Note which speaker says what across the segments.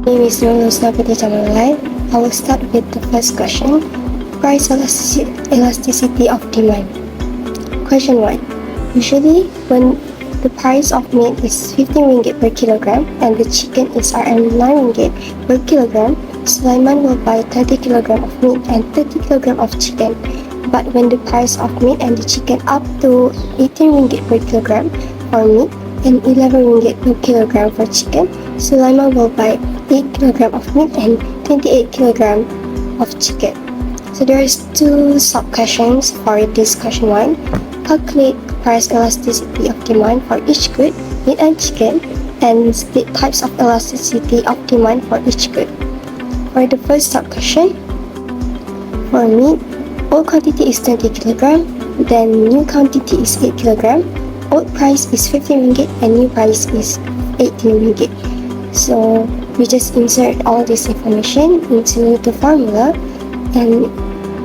Speaker 1: My name is Nurulus Jamalai. I will start with the first question. Price elasticity of demand. Question 1. Usually, when the price of meat is 15 ringgit per kilogram and the chicken is Rm 9 ringgit per kilogram, Sulaiman will buy 30 kilogram of meat and 30 kilogram of chicken. But when the price of meat and the chicken up to 18 ringgit per kilogram for meat and 11 ringgit per kilogram for chicken, Sulaiman will buy 8 kg of meat and 28 kg of chicken. So there is two sub-questions for this question 1. Calculate price elasticity of demand for each good, meat and chicken, and state types of elasticity of demand for each good. For the first sub-question, for meat, old quantity is 20 kg, then new quantity is 8 kg, old price is 15 ringgit and new price is 18 ringgit. So we just insert all this information into the formula and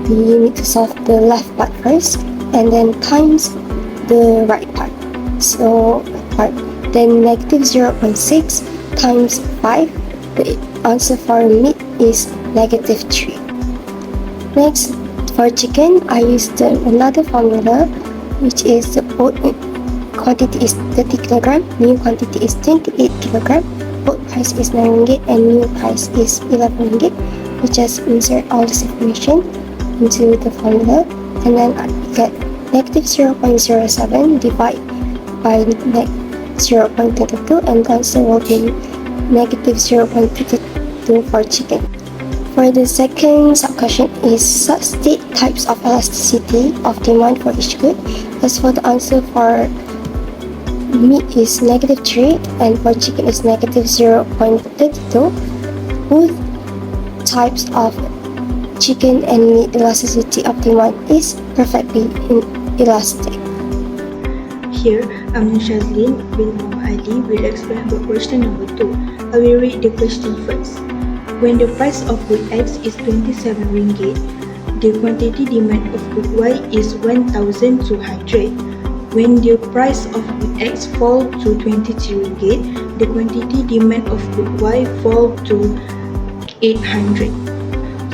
Speaker 1: we need to solve the left part first and then times the right part. So then negative 0.6 times 5, the answer for meat is negative 3. Next, for chicken, I used another formula, which is the old quantity is 30 kg, new quantity is 28 kg, old price is 9 ringgit and new price is 11 ringgit. We just insert all this information into the formula and then I get negative 0.07 divided by 0.22 and the answer will be negative 0.22 for chicken. For the second sub-question is state types of elasticity of demand for each good. As for the answer for meat is negative 3 and for chicken is negative 0.32. Both types of chicken and meat elasticity of demand is perfectly elastic.
Speaker 2: Here, Amna Shazlin bin Ali will explain about question number 2. I will read the question first. When the price of good X is 27 ringgit, the quantity demand of good Y is 1,200. When the price of good X fall to 22 ringgit, the quantity demand of good Y fall to 800.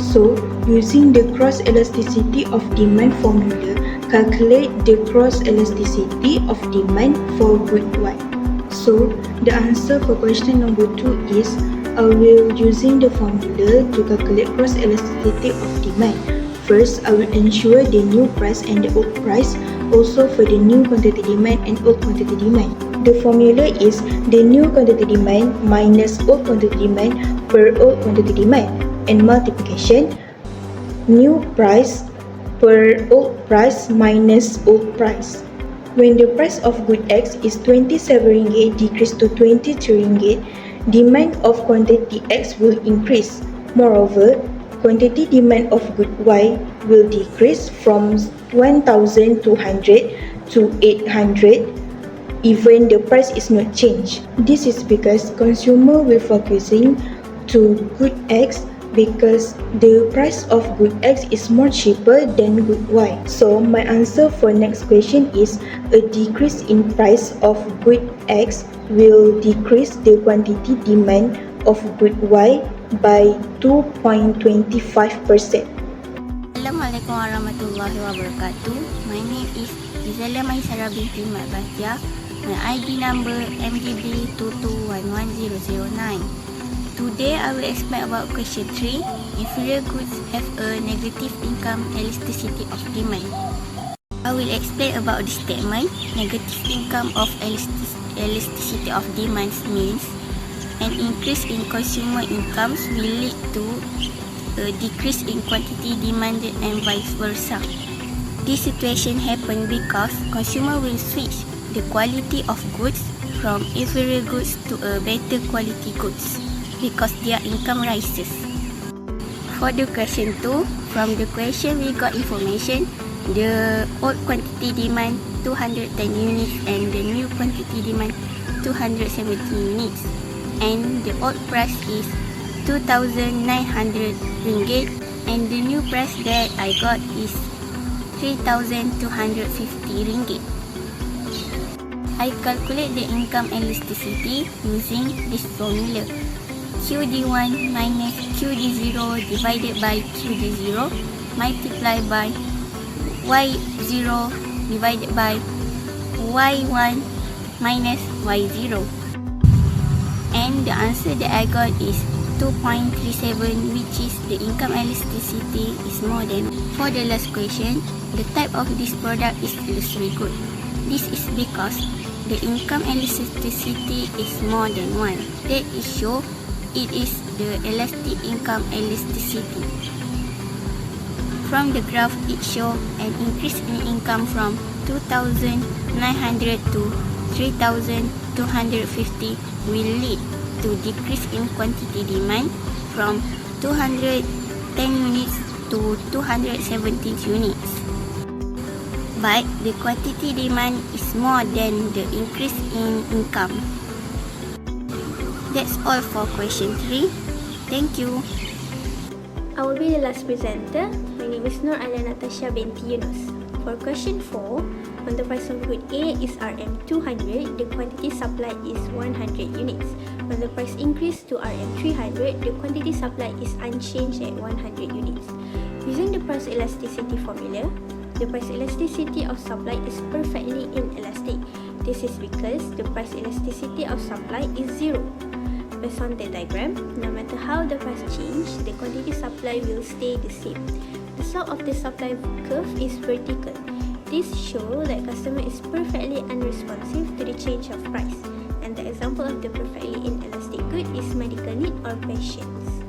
Speaker 2: So, using the cross elasticity of demand formula, calculate the cross elasticity of demand for good Y. So, the answer for question number 2 is I will using the formula to calculate cross elasticity of demand. First, I will ensure the new price and the old price, also for the new quantity demand and old quantity demand. The formula is the new quantity demand minus old quantity demand per old quantity demand and multiplication new price per old price minus old price. When the price of good X is 27 ringgit decrease to 22 ringgit, demand of quantity X will increase. Moreover, quantity demand of good Y will decrease from 1,200 to 800 even the price is not changed. This is because consumer will focusing to good X because the price of good X is more cheaper than good Y. So my answer for next question is a decrease in price of good X will decrease the quantity demand of good Y by 2.25%.
Speaker 3: Assalamualaikum warahmatullahi wabarakatuh. My name is Izala Maisara binti Mat Batia. My ID number MGB22111009. Today I will explain about question 3. Inferior goods have a negative income elasticity of demand. I will explain about this statement. Negative income of elasticity of demand means an increase in consumer incomes will lead to a decrease in quantity demanded and vice versa. This situation happens because consumer will switch the quality of goods from inferior goods to a better quality goods because their income rises. For the question 2, from the question we got information the old quantity demand 210 units and the new quantity demand 270 units, and the old price is 2,900 ringgit and the new price that I got is 3,250 ringgit. I calculate the income elasticity using this formula. QD1 minus QD0 divided by QD0 multiplied by Y0 divided by Y1 minus Y0. And the answer that I got is 2.37, which is the income elasticity is more than. For the last question, the type of this product is illusory good. This is because the income elasticity is more than 1. That is show it is the elastic income elasticity. From the graph, it shows an increase in income from 2,900 to 3,250 will lead to decrease in quantity demand from 210 units to 217 units. But the quantity demand is more than the increase in income. That's all for question 3. Thank you.
Speaker 4: I will be the last presenter. My name is Nur Alia Natasha binti Yunus. For question 4, when the price of good A is RM200, the quantity supplied is 100 units. When the price increase to RM300, the quantity supplied is unchanged at 100 units. Using the price elasticity formula, the price elasticity of supply is perfectly inelastic. This is because the price elasticity of supply is 0. Based on the diagram, no matter how the price change, the quantity supply will stay the same. The slope of the supply curve is vertical. This shows that customer is perfectly unresponsive to the change of price. And the example of the perfectly inelastic good is medical need or patients.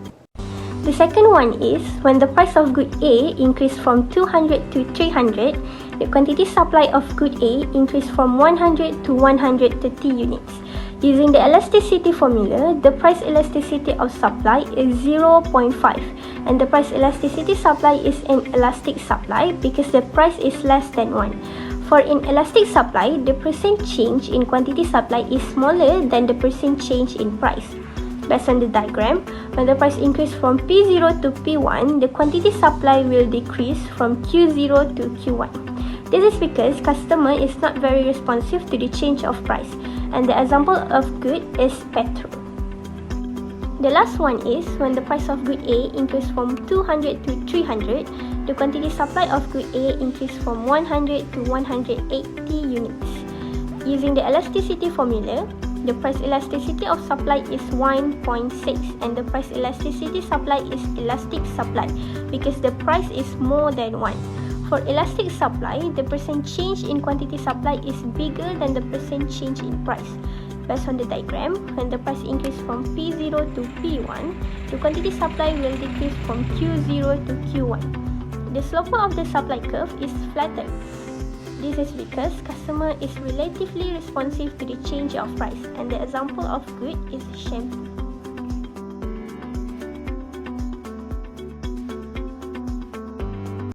Speaker 4: The second one is when the price of good A increased from 200 to 300, the quantity supply of good A increased from 100 to 130 units. Using the elasticity formula, the price elasticity of supply is 0.5 and the price elasticity supply is an elastic supply because the price is less than 1. For inelastic supply, the percent change in quantity supply is smaller than the percent change in price. Based on the diagram, when the price increases from P0 to P1, the quantity supply will decrease from Q0 to Q1. This is because customer is not very responsive to the change of price, and the example of good is petrol. The last one is when the price of good A increases from 200 to 300, the quantity supply of good A increases from 100 to 180 units. Using the elasticity formula, the price elasticity of supply is 1.6 and the price elasticity supply is elastic supply because the price is more than 1. For elastic supply, the percent change in quantity supply is bigger than the percent change in price. Based on the diagram, when the price increases from P0 to P1, the quantity supply will decrease from Q0 to Q1. The slope of the supply curve is flatter. This is because customer is relatively responsive to the change of price, and the example of good is shampoo.